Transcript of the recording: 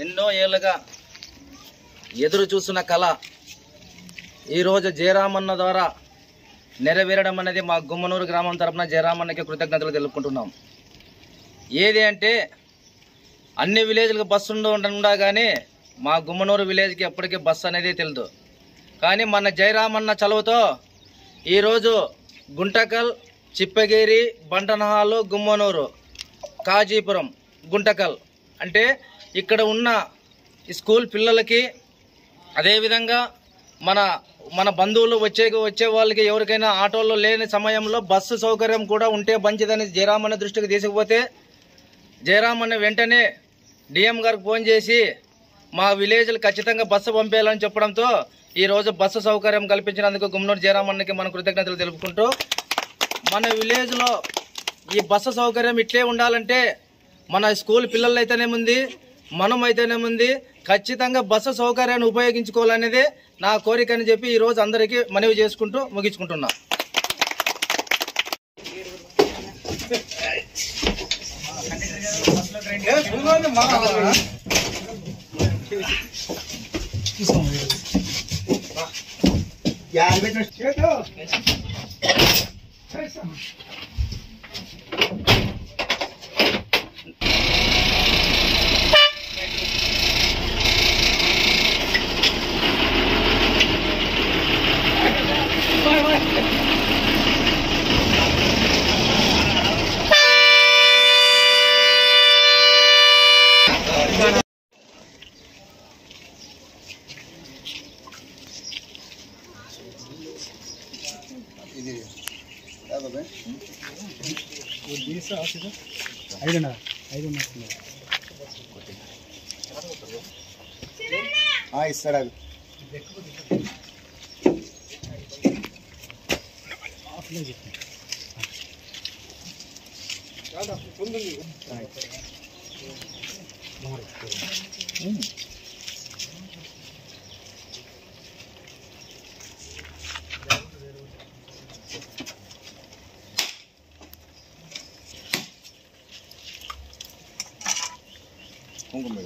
ఎన్నో ఏళ్ళుగా ఎదురు చూస్తున్న కళ ఈరోజు జయరామన్న ద్వారా నెరవేరడం అనేది మా గుమ్మనూరు గ్రామం తరపున జయరామన్నకి కృతజ్ఞతలు తెలుపుకుంటున్నాం. ఏది అంటే అన్ని విలేజ్లకు బస్సు ఉండా కానీ మా గుమ్మనూరు విలేజ్కి ఎప్పటికీ బస్సు అనేది తెలియదు. కానీ మన జయరామన్న చలువతో ఈరోజు గుంటకల్, చిప్పగిరి, బంటనహాలు, గుమ్మనూరు, కాజీపురం, గుంటకల్ అంటే ఇక్కడ ఉన్న స్కూల్ పిల్లలకి, అదేవిధంగా మన బంధువులు వచ్చే వాళ్ళకి ఎవరికైనా ఆటోల్లో లేని సమయంలో బస్సు సౌకర్యం కూడా ఉంటే మంచిదని జయరామన్న దృష్టికి తీసుకుపోతే జయరామన్న వెంటనే డిఎం గారికి ఫోన్ చేసి మా విలేజ్లు ఖచ్చితంగా బస్సు పంపేయాలని చెప్పడంతో ఈరోజు బస్సు సౌకర్యం కల్పించినందుకు గుమ్మనూరు జయరామన్నకి మన కృతజ్ఞతలు తెలుపుకుంటూ, మన విలేజ్లో ఈ బస్సు సౌకర్యం ఇట్లే ఉండాలంటే మన స్కూల్ పిల్లలు అయితేనేముంది, మనం అయితేనేముంది, ఖచ్చితంగా బస్సు సౌకర్యాన్ని ఉపయోగించుకోవాలనేదే నా కోరిక అని చెప్పి ఈరోజు అందరికీ మనవి చేసుకుంటూ ముగించుకుంటున్నా. ఇస్తాడు కుంకుమ